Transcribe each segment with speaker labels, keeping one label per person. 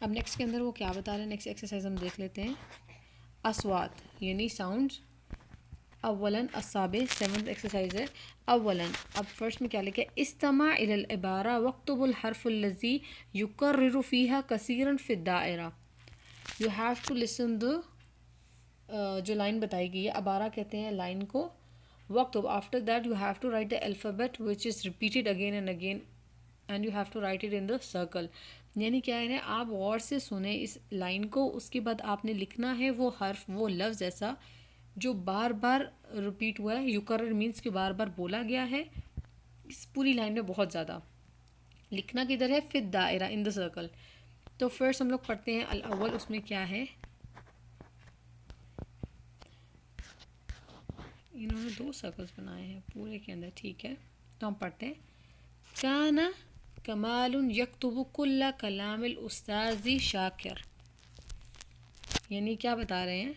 Speaker 1: اب نیکسٹ کے اندر وہ کیا بتا رہے ہیں، نیکسٹ ایکسرسائز ہم دیکھ لیتے ہیں. اصوات یعنی ساؤنڈز. اولاً السابع 7th ایکسرسائز ہے. اولاً اب فرسٹ میں کیا لکھا ہے، استمع الی العبارہ واکتب الحرف الذی یکرر فیہا کثیرا فی الدائرہ. یو ہیو ٹو لسن جو لائن بتائی گئی ہے، عبارہ کہتے ہیں لائن کو. واکتب after that you have to write the alphabet which is repeated again and again and you have to write it in the circle. یعنی کیا ہے، آپ غور سے سنیں اس لائن کو، اس کے بعد آپ نے لکھنا ہے وہ حرف، وہ لفظ ایسا جو بار بار ریپیٹ ہوا ہے. یکرر مینس کہ بار بار بولا گیا ہے اس پوری لائن میں بہت زیادہ. لکھنا کدھر ہے، فی الدائرہ ان دا سرکل. تو فرسٹ ہم لوگ پڑھتے ہیں الاول، اس میں کیا ہے، انہوں نے 2 سرکلز بنائے ہیں پورے کے اندر، ٹھیک ہے. تو ہم پڑھتے ہیں، کان کمال یکتب کل کلام الاستاذ شاکر. یعنی کیا بتا رہے ہیں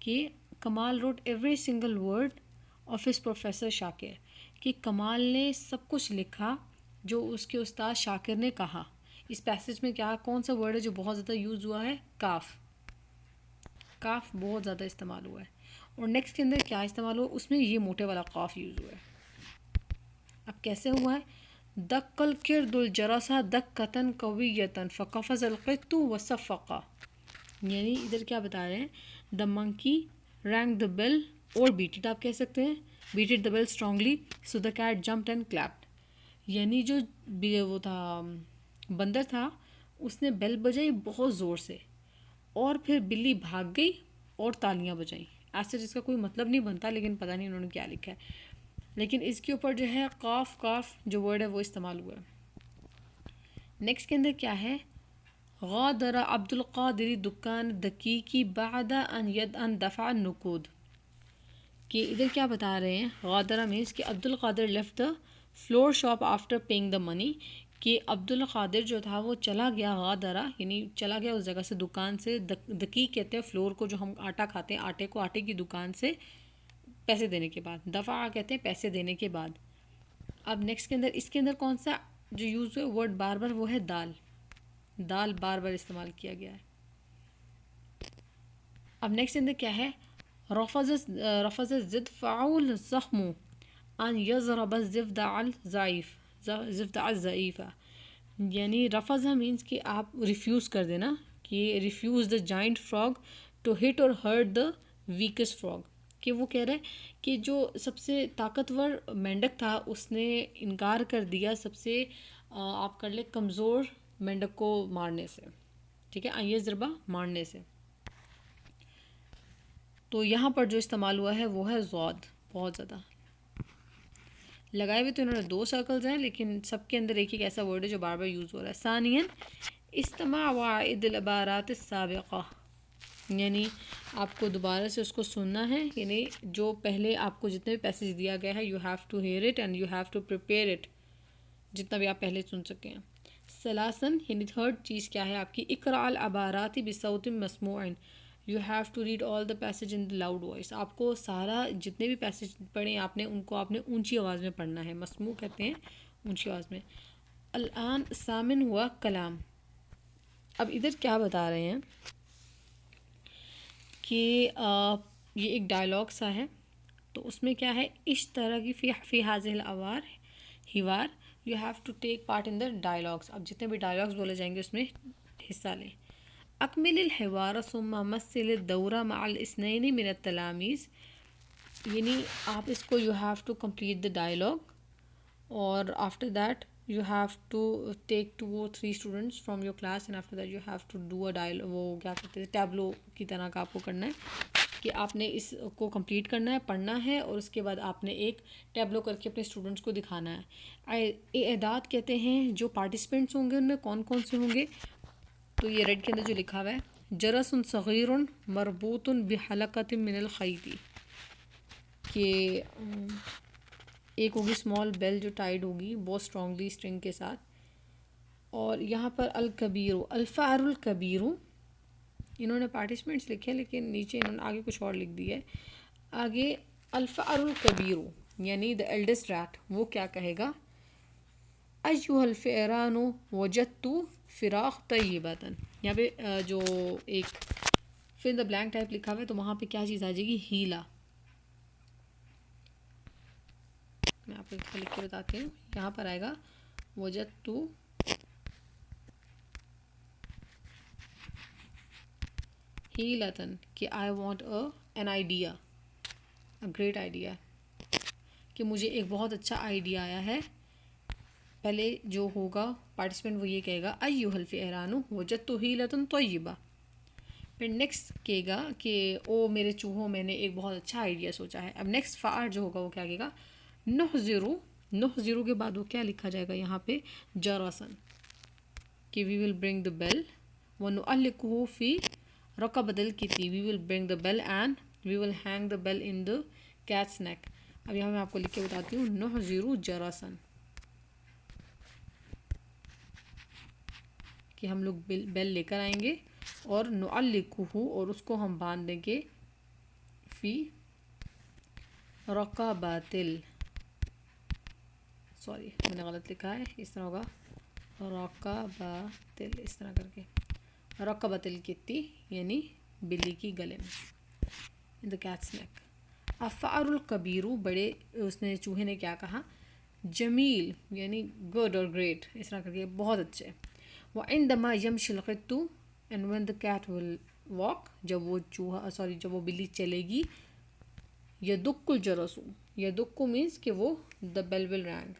Speaker 1: کہ کمال wrote every single word of his professor شاکر، کہ کمال نے سب کچھ لکھا جو اس کے استاد شاکر نے کہا. اس پیسج میں کیا کون سا ورڈ ہے جو بہت زیادہ یوز ہوا ہے، کاف. کاف بہت زیادہ استعمال ہوا ہے. اور نیکسٹ کے اندر کیا استعمال ہوا، اس میں یہ موٹے والا قاف یوز ہوا ہے. اب کیسے ہوا ہے، دق القرد الجرسہ دقۃ قویۃ فقفز القط وصفق. یعنی ادھر کیا بتا رہے ہیں، دا منکی رینگ دا بیل اور بیٹ اٹ، آپ کہہ سکتے ہیں beat it the bell strongly so the cat jumped and clapped. یعنی جو وہ تھا بندر تھا، اس نے بیل بجائی بہت زور سے اور پھر بلی بھاگ گئی اور تالیاں بجائیں. ایسے جس کا کوئی مطلب نہیں بنتا، لیکن پتہ نہیں انہوں نے کیا لکھا ہے. لیکن اس کے اوپر جو ہے قاف کاف جو ورڈ ہے وہ استعمال ہوا ہے. نیکسٹ کے اندر کیا ہے، غادر عبد القادر دکان دقیقی بعد ان دفع النقود. کہ ادھر کیا بتا رہے ہیں، غادرہ مینس کہ Abdul Qadir left the flour shop after paying the money. کہ عبد القادر جو تھا وہ چلا گیا، غادرہ یعنی چلا گیا اس جگہ سے، دکان سے. دقیق کہتے ہیں فلور کو جو ہم آٹا کھاتے ہیں، آٹے کو، آٹے کی دکان سے پیسے دینے کے بعد. دفع کہتے ہیں پیسے دینے کے بعد. اب نیکسٹ کے اندر، اس کے اندر کون سا جو یوز ہوئے ورڈ بار بار، وہ ہے دال. دال بار بار استعمال کیا گیا ہے. اب نیکسٹ اندر کیا ہے، رفض الزد فعول زخم ان یضرب الزفدع الضعیف. یعنی رفضہ مینس کہ آپ ریفیوز کر دینا، کہ refuse the giant frog to hit اور ہرٹ دا ویکسٹ فراگ. کہ وہ کہہ رہے ہیں کہ جو سب سے طاقتور مینڈک تھا اس نے انکار کر دیا سب سے آپ کر لیں کمزور مینڈک کو مارنے سے. ٹھیک ہے، آئیے ضربہ مارنے سے. تو یہاں پر جو استعمال ہوا ہے وہ ہے ضاد. بہت زیادہ لگائے ہوئے تو انہوں نے 2 سرکلز ہیں، لیکن سب کے اندر ایک ایک ایسا ورڈ ہے جو بار بار یوز ہو رہا ہے. ثانیاً استماع وعد العبارات السابقہ. یعنی آپ کو دوبارہ سے اس کو سننا ہے، یعنی جو پہلے آپ کو جتنے بھی پیسج دیا گیا ہے، you have to hear it and you have to prepare it, جتنا بھی آپ پہلے سن سکے ہیں. ثلاثاً یعنی تھرڈ چیز کیا ہے آپ کی، اقراء العبارات بصوت مسموع. You have to read all the passage in the loud voice. آپ کو سارا جتنے بھی پیسج پڑھیں آپ نے، ان کو آپ نے اونچی آواز میں پڑھنا ہے. مسموع کہتے ہیں اونچی آواز میں. الان ثامن ہوا کلام. اب ادھر کیا بتا رہے ہیں کہ یہ ایک ڈائلاگ سا ہے، تو اس میں کیا ہے، اشتراکی فی حاضر الوار حوار، you have to take part in the dialogues. اب جتنے بھی ڈائلاگس بولے جائیں گے اس میں حصہ لیں. اکمل الحوار ثم مثل الدورہ مع الاثنین من التلاميذ. یعنی آپ اس کو you have to complete the dialogue, اور after that you have to take 2 or 3 students from your class and after that you have to do a وہ کیا کہتے ہیں ٹیبلو کی طرح کا آپ کو کرنا ہے، کہ آپ نے اس کو کمپلیٹ کرنا ہے، پڑھنا ہے، اور اس کے بعد آپ نے ایک ٹیبلو کر کے اپنے اسٹوڈنٹس کو دکھانا ہے. اعداد کہتے ہیں جو پارٹیسپینٹس ہوں گے ان میں کون کون سے ہوں گے. تو یہ ریڈ کے اندر جو لکھا ہوا ہے، جرس صغیر مربوط بحلقۃ من الخیط. کہ ایک ہوگی اسمال بیل جو ٹائڈ ہوگی بہت اسٹرانگلی اسٹرنگ کے ساتھ. اور یہاں پر الکبیر، الفار الکبیر، انہوں نے پارٹیسپینٹس لکھے لیکن نیچے انہوں نے آگے کچھ اور لکھ دیا ہے. آگے الفار الکبیر یعنی دا ایلڈسٹ ریٹ، وہ کیا کہے گا، ایھا الفئران وجدت فراق طیبتاً. یہاں پہ جو ایک فل دا بلینک ٹائپ لکھا ہوا ہے تو وہاں پہ کیا چیز آ جائے گی؟ ہیلا. میں آپ کو لکھ کے بتاتی ہوں. یہاں پر آئے گا وجدت ہیلتاً کہ I want an idea, great idea, کہ مجھے ایک بہت اچھا آئیڈیا آیا ہے. پہلے جو ہوگا پارٹیسپینٹ وہ یہ کہے گا ایھا الفئران وجدت ہیلۃ طیبہ. پھر نیکسٹ کہے گا کہ او میرے چوہوں میں نے ایک بہت اچھا آئیڈیا سوچا ہے. اب نیکسٹ فعل جو ہوگا وہ کیا کہے گا؟ نحضر کے بعد وہ کیا لکھا جائے گا یہاں پہ؟ جرسن، کہ وی ول برنگ دا بیل. ونعلقہ فی رقبۃ الکتی، we will bring the bell and we will hang the bell in the cat's neck. اب یہاں میں آپ کو لکھ کے بتاتی ہوں. نحضر جرسن، کہ ہم لوگ بیل لے کر آئیں گے اور نعلقہ، اور اس کو ہم باندھ دیں گے فی رقبۃ سوری میں نے غلط لکھا ہے، اس طرح ہوگا رقبۃ، اس طرح کر کے رقبۃ الکتی یعنی بلی کی گلے میں، ان دا کیٹس نیک. الفأر الکبیر، بڑے اس نے چوہے نے کیا کہا؟ جمیل یعنی گڈ اور گریٹ، اس طرح کر کے بہت اچھے. وعندما یمشی القط and when the cat will walk, جب وہ جب وہ بلی چلے گی. یدق الجرس، یدق مینس کہ وہ دا بیل ول رینگ.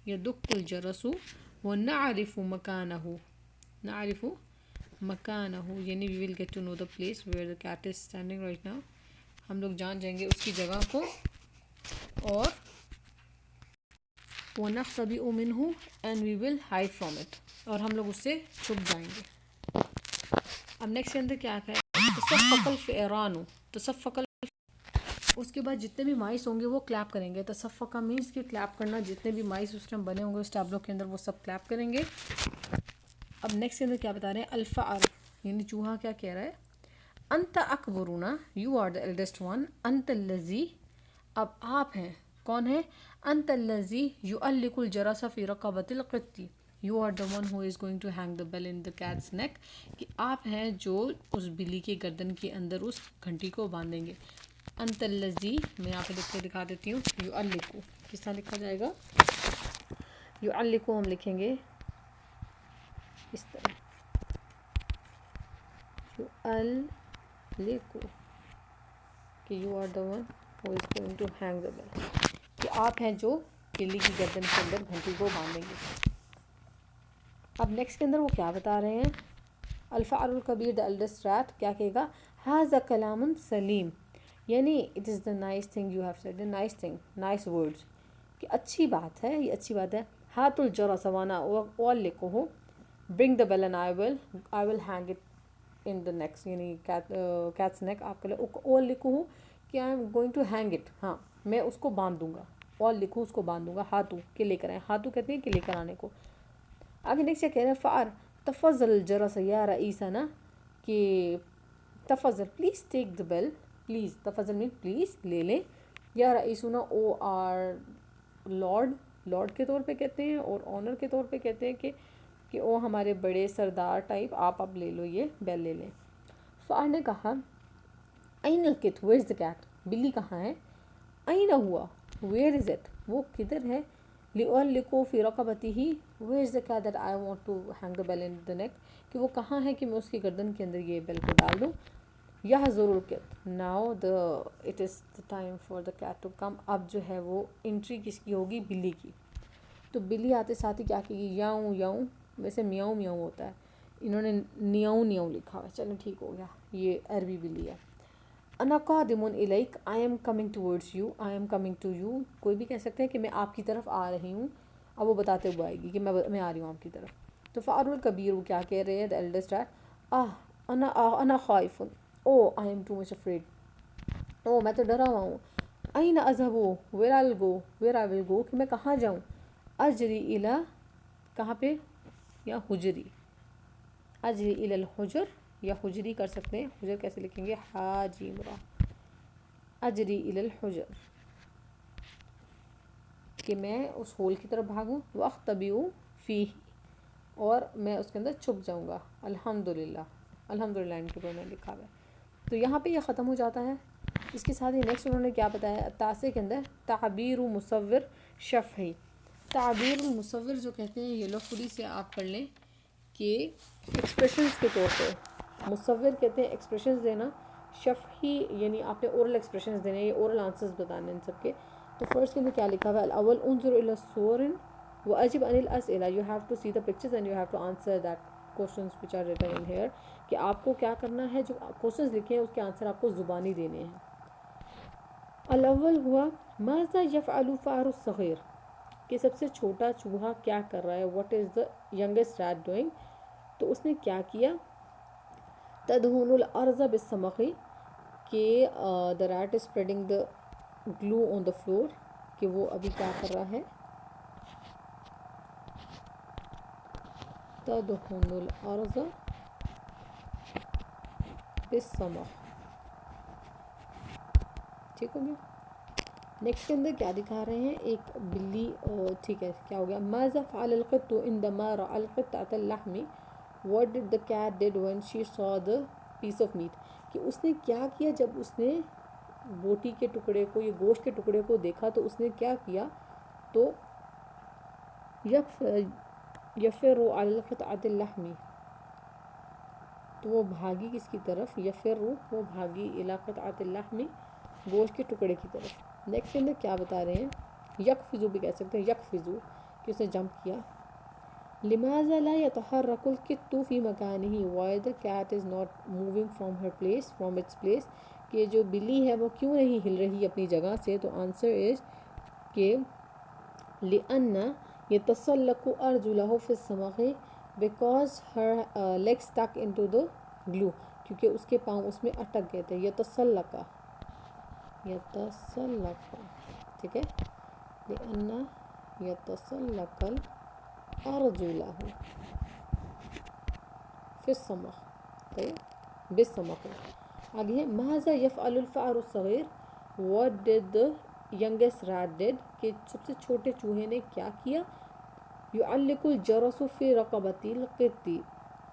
Speaker 1: یدق الجرس ونعرف مکانہ، نعرف مکانہ یعنی we will get to know the place where the cat is standing right now. ہم لوگ جان جائیں گے اس کی جگہ کو. اور وَنَخْتَبِئُ مِنْهُ and we will hide from it, اور ہم لوگ اس سے چھپ جائیں گے. اب نیکسٹ کے اندر کیا ہے؟ تصفق الفئران، تصفق اس کے بعد جتنے بھی مائس ہوں گے وہ کلیپ کریں گے. تصفقہ مینس کہ کلیپ کرنا، جتنے بھی مائس اس ٹائم بنے ہوں گے اس ٹیبلو کے اندر وہ سب کلیپ کریں گے. اب نیکسٹ کے اندر کیا بتا رہے ہیں؟ الفأر یعنی چوہا کیا کہہ رہا ہے؟ انت اکبرنا، you are the eldest one. انت الذی، اب آپ ہیں، کون ہے؟ انت الذی یعلق الجرس فی رقبۃ القط، you are the one who is going to hang the bell in the cat's neck, کہ آپ ہیں جو اس بلی کے گردن کے اندر اس گھنٹی کو باندھیں گے. انت الذی، میں یہاں پہ لکھ کے دکھا دیتی ہوں. یعلق کس طرح لکھا جائے گا؟ یعلق ہم لکھیں گے اس طرح، یعلق، کہ you are the one who is going to hang the bell, کہ آپ ہیں جو بلی کی گردن کے اندر گھنٹی کو باندھیں گے. اب نیکسٹ کے اندر وہ کیا بتا رہے ہیں؟ الفأر الکبیر دا ایلڈسٹ رات کیا کہے گا؟ ھذا کلام سلیم، یعنی it is the nice thing you have said, nice thing, nice words, کہ اچھی بات ہے، یہ اچھی بات ہے. ہاتھ الجرس وانا اعلقہ، bring the bell and I will hang it in the necks, یعنی کیٹس نیک. آپ کے لیے اعلقہ کہ I am going to hang it, ہاں میں اس کو باندھ دوں گا. اعلقہ اس کو باندھ دوں گا. ہاتھوں کے لے کر آئیں، ہاتھوں کہتے ہیں کہ لے کر آنے کو. آگے نیکسٹ کیا کہہ رہے ہیں؟ فأر تفضل الجرس یا رئیسنا، کہ تفضل please take the bell, please, تفضل مین پلیز لے لیں. یا رئیسنا، او آر لارڈ، لارڈ کے طور پہ کہتے ہیں اور آنر کے طور پہ کہتے ہیں کہ او ہمارے بڑے سردار ٹائپ، آپ اب لے لو یہ بیل لے لیں. فأر نے کہا این الکت، ویئر از دا کیٹ، بلی کہاں ہے؟ این ہوا، ویئر از اٹ، وہ کدھر ہے؟ لأعلق فی رقبتہ، where is the cat that I want to hang the bell in the neck, کہ وہ کہاں ہے کہ میں اس کی گردن کے اندر یہ بیل کو ڈال دوں. یحضر الکت، now the it is the time for the cat to come. اب جو ہے وہ انٹری کس کی ہوگی؟ بلی کی. تو بلی آتے ساتھ ہی کیا کہے گی؟ یاؤں یاؤں، ویسے میاؤں میاؤں ہوتا ہے، انہوں نے نیاؤں نیاؤں لکھا ہے، چلیں ٹھیک ہو گیا، یہ عربی بلی ہے. انا قادم الیک، I am coming towards you, I am coming to you. کوئی بھی کہہ سکتے ہیں کہ میں آپ کی طرف آ رہی ہوں. اب وہ بتاتے ہوئے آئے گی کہ میں آ رہی ہوں آپ کی طرف. تو فأر الکبیر وہ کیا کہہ رہے ہیں؟ دا ایلڈسٹ رات، انا خائف، O I am too much afraid, او میں تو ڈرا ہوا ہوں. این اذهب، where I will go, where I will go, کہ میں کہاں جاؤں؟ اجری الی، کہاں پہ؟ یا حجری، اجری الی الحجر، یا حجری کر سکتے ہیں. حجر کیسے لکھیں گے؟ حاجی مرا، اجری الی الحجر. کہ میں اس ہول کی طرف بھاگوں، واختبئ فیہ، اور میں اس کے اندر چھپ جاؤں گا. الحمدللہ، الحمدللہ ان کے اوپر میں لکھا ہوا ہے. تو یہاں پہ یہ ختم ہو جاتا ہے. اس کے ساتھ ہی نیکسٹ انہوں نے کیا بتایا تاسع کے اندر، تعبیر مصور شفہی. تعبیر المصور جو کہتے ہیں یہ لوگ خود ہی سے آپ پڑھ لیں کہ ایکسپریشنز کے طور پہ. مصور کہتے ہیں ایکسپریشنز دینا، شفہی یعنی آپ نے اورل ایکسپریشنز دینے، یہ اورل آنسرز بتانے ان سب کے. تو فرسٹ کے اندر کیا لکھا ہوا ہے، الاول انظر الی الصور واجب عن الاسئلہ. You have to see the pictures and you have to answer that questions which are written in here. کہ آپ کو کیا کرنا ہے، جو کوشچنز لکھے ہیں اس کے آنسر آپ کو زبانی دینے ہیں. الاول ہوا ماذا یفعل فأر الصغیر، کہ سب سے چھوٹا چوہا کیا کر رہا ہے. what is the youngest rat doing. تو اس نے کیا کیا، تدہن الارض بالسمخ، کہ the rat is spreading the glue on the floor، کہ وہ ابھی کیا کر رہا ہے، تدہن الارض بالسمخ. ٹھیک ہو گیا. نیکسٹ کے اندر کیا دکھا رہے ہیں، ایک بلی، ٹھیک ہے کیا ہو گیا، ماذا فعل القط عندما رأى القطعة اللحم، what did the cat did when she saw the piece of meat. کہ اس نے کیا کیا جب اس نے بوٹی کے ٹکڑے کو، یہ گوشت کے ٹکڑے کو دیکھا تو اس نے کیا کیا، تو یفر علی القطعة اللحم، تو وہ بھاگی کس کی طرف، یفر وہ بھاگی الی قطعة اللحم، گوشت کے ٹکڑے کی طرف. نیکسٹ کے اندر کیا بتا رہے ہیں، یقفزو بھی کہہ سکتے ہیں، یقفزو کہ اس نے جمپ کیا. لماذا لا يتحرك القط في مكانه، why the cat is not moving from her place from its place، کہ جو بلی ہے وہ کیوں نہیں ہل رہی اپنی جگہ سے. تو آنسر از کہ لأن يتسلق أرجله في السمخ because her legs stuck into the glue، کیونکہ اس کے پاؤں اس میں اٹک گئے تھے. يتسلق، ٹھیک ہے، لأن يتسلق الأرجله في السمخ، بالسمخ. آگے ہے ماذا يفعل الفأر الصغير، what did the youngest rat did، کہ سب سے چھوٹے چوہے نے کیا کیا. يعلق الجرس في رقبة القط،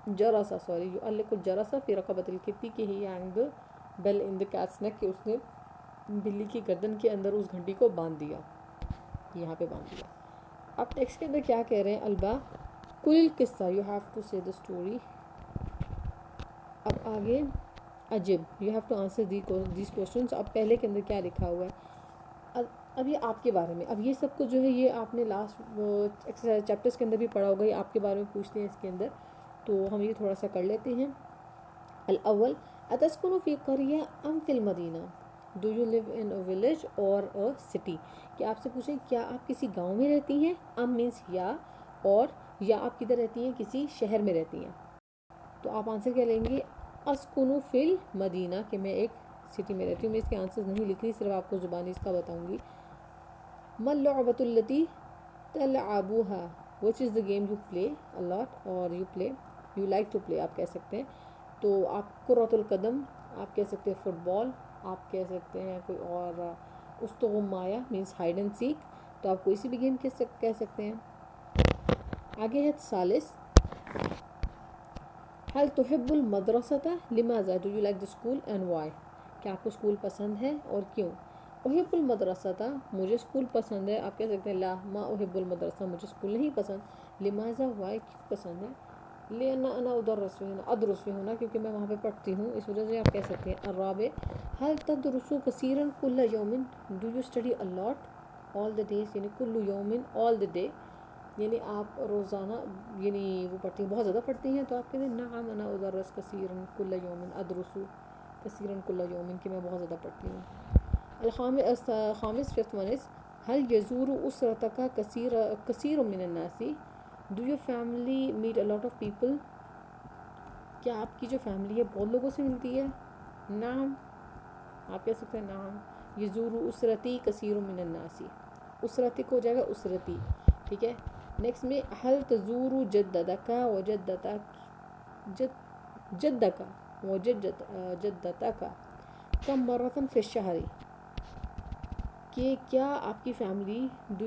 Speaker 1: يعلق الجرس في رقبة القط، کہ he hang the bell in the cat's neck، کہ اس نے بلی کی گردن کے اندر اس گھنٹی کو باندھ دیا، یہاں پہ باندھ دیا. اب نیکسٹ کے اندر کیا کہہ رہے ہیں، البا کل القصہ، یو ہیو ٹو سے دا اسٹوری. اب آگے عجب، you have to answer these questions. اب پہلے کے اندر کیا لکھا ہوا ہے، اب یہ آپ کے بارے میں، اب یہ سب کچھ جو ہے یہ آپ نے لاسٹ چیپٹرس کے اندر بھی پڑھا ہوگا، یہ آپ کے بارے میں پوچھتے ہیں اس کے اندر، تو ہم یہ تھوڑا سا کر لیتے ہیں. الاول اتسکن فی قریہ ام فی المدینہ، do you live in a village or a city, کہ آپ سے پوچھیں کیا آپ کسی گاؤں میں رہتی ہیں، ام مینس یا، اور یا آپ کدھر رہتی ہیں، کسی شہر میں رہتی ہیں. تو آپ آنسر کیا لیں گے، اسکنو فی المدینہ، کہ میں ایک سٹی میں رہتی ہوں. میں اس کے آنسرز نہیں لکھ رہی، صرف آپ کو زبانی اس کا بتاؤں گی. ما اللعبۃ التی تلعبوها، which is the game you play a lot or you like to play آپ کہہ سکتے ہیں. تو آپ کرۃ القدم آپ کہہ سکتے ہیں، فٹ بال آپ کہہ سکتے ہیں، کوئی اور استغمایہ مینس ہائیڈ اینڈ سیک، تو آپ کوئی سی بھی گیم کہہ سکتے ہیں. آگے ہے ثالث، هل تحب المدرسة لماذا، do you like the school and why، کہ آپ کو اسکول پسند ہے اور کیوں. احب المدرسة، مجھے اسکول پسند ہے، آپ کہہ سکتے ہیں لا ما احب المدرسة، مجھے اسکول نہیں پسند. لماذا، why، کیوں پسند ہے. لأن أنا أدرس فيه هنا، کیونکہ میں وہاں پہ پڑھتی ہوں، اس وجہ سے آپ کہہ سکتے ہیں. الرابع هل تدرس كثيرا كل يوم، do you study a lot all the days، یعنی كل يوم all the day، یعنی آپ روزانہ یعنی وہ پڑھتی ہیں، بہت زیادہ پڑھتی ہیں. تو آپ کہتے ہیں نعم انا ادرس کثیرا کل یوم، ادرس کثیرا کل یوم، کہ میں بہت زیادہ پڑھتی ہوں. خامس ففتھ ون از هل يزور اسرتك کثیر من الناس، do your family meet a lot of people، کیا آپ کی جو فیملی ہے بہت لوگوں سے ملتی ہے. نعم، آپ کہہ سکتے ہیں نعم. یزور اسرتی کثیر من الناس، اسرتی کو ہو جائے گا اسرتی، ٹھیک ہے. نیکسٹ میں حل تزور جدتک و جدتک کم مرتن فی الشہر، کہ کیا آپ کی family do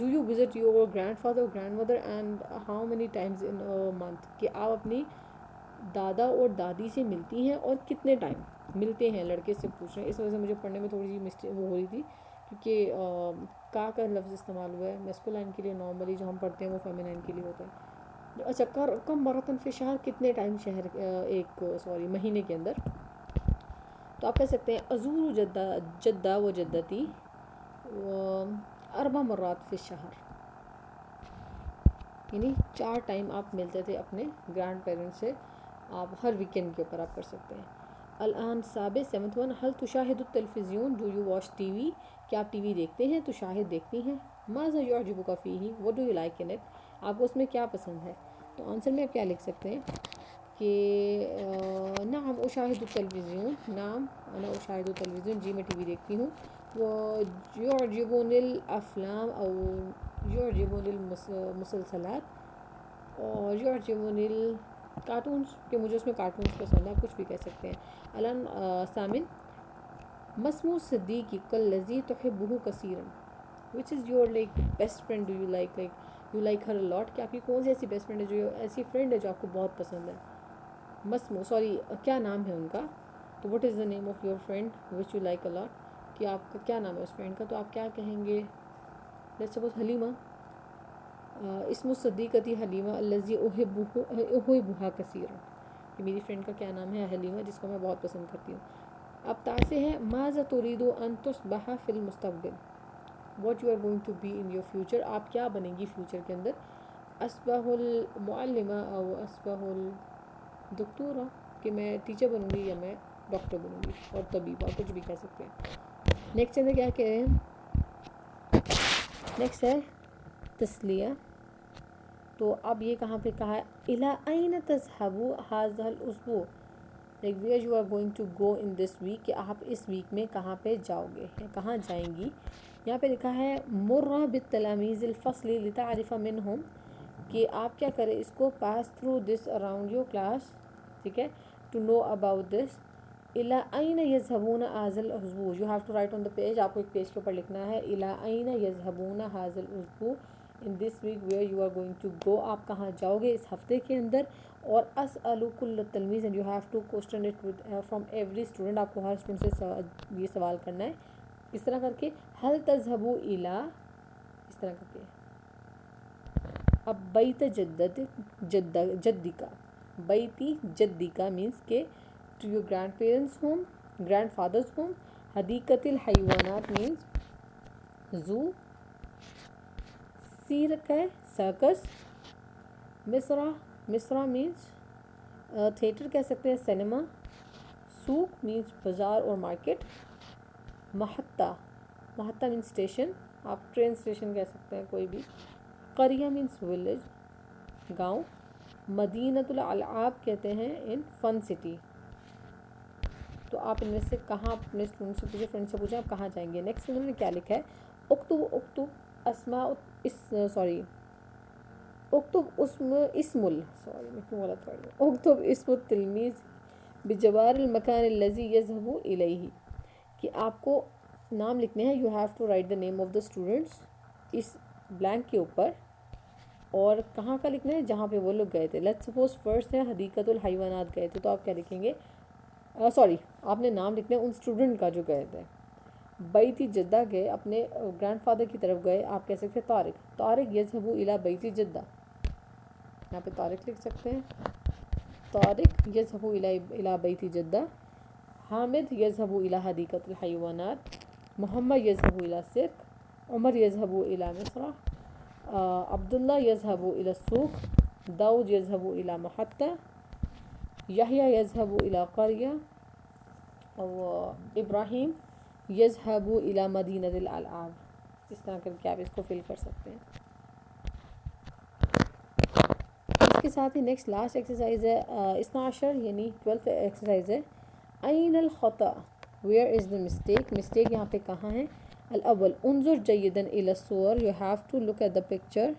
Speaker 1: you visit your grandfather اور grandmother and how many times in month, کہ آپ اپنی دادا اور دادی سے ملتی ہیں اور کتنے ٹائم ملتے ہیں، لڑکے سے پوچھ رہے ہیں. اس وجہ سے مجھے پڑھنے میں تھوڑی سی مسٹیک وہ ہو رہی تھی، کیونکہ کا لفظ استعمال ہوا ہے میسکولائن کے لیے. نارملی جو ہم پڑھتے ہیں وہ فیمینائن کے لیے ہوتا ہے. اچھا، کم مرتن فی شہر، کتنے ٹائم شہر ایک مہینے کے اندر. تو آپ کہہ سکتے ہیں ازور جدہ و جدتی 4 مرات فی الشہر، یعنی 4 ٹائم آپ ملتے تھے اپنے گرینڈ پیرنٹس سے. آپ ہر ویکینڈ کے اوپر آپ کر سکتے ہیں. الان سابع 7th ون، هل تشاہد التلویزیون، do you watch T V, کیا آپ ٹی وی دیکھتے ہیں؟ تشاہد دیکھتی ہیں. ماذا یعجبک فیہ، what do you like in it, آپ کو اس میں کیا پسند ہے؟ تو آنسر میں آپ کیا لکھ سکتے ہیں کہ نعم اشاہد التلویزیون، نعم انا اشاہد التلویزیون، جی میں ٹی وی دیکھتی ہوں. یعجبنی الافلام او یعجبنی المسلسلات، اور یعجبنی الکارٹونس، کہ مجھے اس میں کارٹونس پسند ہے، آپ کچھ بھی کہہ سکتے ہیں. الان ثامن، مسمو صدیقک الذی تحبہ کثیرا، which is your like best friend do you like you like her a lot، کہ آپ کی کون سی ایسی بیسٹ فرینڈ ہے، جو ایسی فرینڈ ہے جو آپ کو بہت پسند ہے. مسمو سوری کیا نام ہے ان کا، تو what is the name of your friend which you like a lot، کہ آپ کا کیا نام ہے اس فرینڈ کا. تو آپ کیا کہیں گے، let's suppose حلیمہ، اسم صدیقتی حلیمہ الذی احبها کثیرا، کہ میری فرینڈ کا کیا نام ہے، حلیمہ، جس کو میں بہت پسند کرتی ہوں. اب تاسع ہے ماذا تريد ان تصبح فی المستقبل، what you are going to be in your future، آپ کیا بنیں گی فیوچر کے اندر. اصبح المعلمہ او اصبح الدکتورہ، کہ میں ٹیچر بنوں گی یا میں ڈاکٹر بنوں گی، اور طبیب، اور کچھ بھی کہہ سکتے ہیں. نیکسٹ اندر کیا کہہ رہے ہیں، نیکسٹ ہے تسلیہ. تو اب یہ کہاں پہ کہا ہے، الی این تذهب هذا الاسبوع، like where you are going to go in this week، کہ آپ اس ویک میں کہاں پہ جاؤ گے، کہاں جائیں گی. یہاں پہ لکھا ہے مر بالتلاميذ الفصل لتعرف منهم، کہ آپ کیا کریں اس کو pass through this around your class، ٹھیک ہے، to know about this. الی این یذهبون هذا الاسبوع، you have to write on the page، آپ کو ایک پیج کے اوپر لکھنا ہے الی این یذهبون هذا الاسبوع، in this week where you are going to go، آپ کہاں جاؤ گے اس ہفتے کے اندر. اور اسأل کل تلمیذ، and you have to question it with from every student، آپ کو ہر اسٹوڈنٹ سے یہ سوال کرنا ہے اس طرح کر کے، هل تذهب الی، اس طرح کر کے. اب بیت جدی کا، بیتی جدی کا مینس کہ to your grandparents home, grandfather's home. حدیقت الحیوانات مینس زو. سیرک ہے سرکس. مصرا مینس تھیٹر کہہ سکتے ہیں، سینما. سوق مینس بازار اور مارکیٹ. محطہ مینس اسٹیشن، آپ ٹرین اسٹیشن کہہ سکتے ہیں کوئی بھی. قریہ مینس ولیج، گاؤں. مدینۃ الالعاب کہتے ہیں ان فن سٹی. تو آپ ان میں سے کہاں اپنے اسٹوڈنٹ سے پوچھیں، فرینڈ سے پوچھیں آپ کہاں جائیں گے. نیکسٹ انہوں نے کیا لکھا ہے، اکتب اسماء اکتب اسم التلمیذ بجوار المکان الذی یذهب الیہ، کہ آپ کو نام لکھنے ہیں، you have to write the name of the students اس بلینک کے اوپر، اور کہاں کا لکھنا ہے، جہاں پہ وہ لوگ گئے تھے. لیٹس سپوز فرسٹ ہے حدیقت الحیوانات گئے تھے، تو آپ کیا لکھیں گے، سوری آپ نے نام لکھنا ہے ان اسٹوڈنٹ کا جو گئے تھے. بیتی جدہ گئے، اپنے گرینڈ فادر کی طرف گئے، آپ کہہ سکتے ہیں طارق یذهب الی بیتی جدہ، یہاں پہ طارق لکھ سکتے ہیں، طارق یذهب الی بیتی جدہ. حامد یذهب الی حدیقت الحیوانات. محمد یذهب الی سرک. عمر یذهب الی مصرع. عبداللہ یذهب الی السوق. داؤد یذهب الی محطہ. یحییٰ یذهب الی قریہ. اور ابراہیم یذهب الی مدینۃ الالعاب. اس طرح کر کے آپ اس کو فل کر سکتے ہیں. اس کے ساتھ ہی نیکسٹ لاسٹ ایکسرسائز ہے 12 یعنی 12 ایکسرسائز ہے. این الخطأ، where is the mistake, mistake یہاں پہ کہاں ہے. الاول انظر جیدا الی الصور، you have to look at the picture.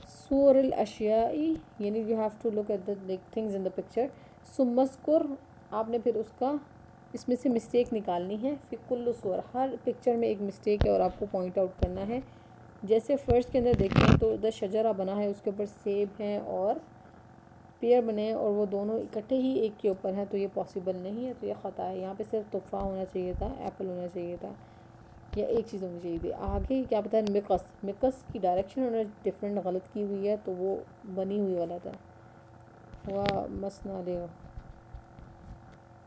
Speaker 1: صور الاشیاء، یعنی you have to look at the things in the picture. ثم اذکر، آپ نے پھر اس کا اس میں سے مسٹیک نکالنی ہے. فی کل صور، ہر پکچر میں ایک مسٹیک ہے اور آپ کو پوائنٹ آؤٹ کرنا ہے. جیسے فرسٹ کے اندر دیکھیں تو ادھر شجرہ بنا ہے، اس کے اوپر سیب ہیں اور پیئر بنے ہیں اور وہ دونوں اکٹھے ہی ایک کے اوپر ہیں، تو یہ پاسبل نہیں ہے، تو یہ خطا ہے. یہاں پہ صرف تفاح ہونا چاہیے تھا، ایپل ہونا چاہیے تھا، یا ایک چیز ہونی چاہیے تھی. آگے کیا پتہ ہے، مکس کی ڈائریکشن انہوں نے ڈفرینٹ غلط کی ہوئی ہے، تو وہ بنی ہوئی غلط ہے. ہوا مسنا لے،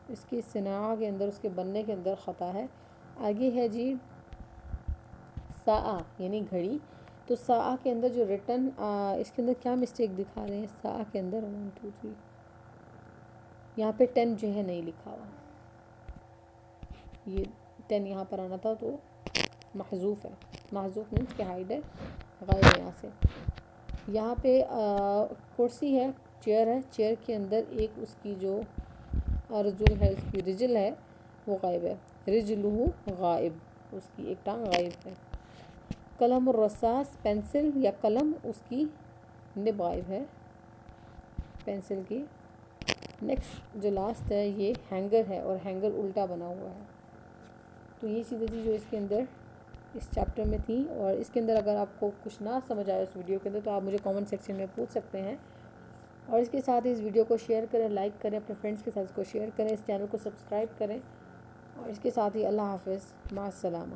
Speaker 1: اس کی صناعہ کے اندر، اس کے بننے کے اندر خطا ہے. آگے ہے جی ساعہ یعنی گھڑی. تو ساعہ کے اندر جو ریٹن، اس کے اندر کیا مسٹیک دکھا رہے ہیں ساعہ کے اندر، 1 2 3، یہاں پہ 10 جو ہے نہیں لکھا ہوا، یہ 10 یہاں پر آنا تھا تو محذوف ہے. محذوف مینس کہ ہائڈ ہے، غائب ہے یہاں سے. یہاں پہ کرسی ہے، چیئر ہے، چیئر کے اندر ایک اس کی جو رجل ہے، اس کی رجل ہے وہ غائب ہے. رجلہ غائب، اس کی ایک ٹانگ غائب ہے. قلم الرصاص پینسل یا قلم، اس کی نب غائب ہے پینسل کی. نیکسٹ جو لاسٹ ہے یہ ہینگر ہے، اور ہینگر الٹا بنا ہوا ہے. تو یہ چیزیں تھی جو اس کے اندر اس چیپٹر میں تھیں. اور اس کے اندر اگر آپ کو کچھ نہ سمجھ آئے اس ویڈیو کے اندر تو آپ مجھے کامنٹ سیکشن میں پوچھ سکتے ہیں. اور اس کے ساتھ ہی اس ویڈیو کو شیئر کریں، لائک کریں، اپنے فرینڈس کے ساتھ اس کو شیئر کریں، اس چینل کو سبسکرائب کریں. اور اس کے ساتھ ہی اللہ حافظ، مع السلامہ.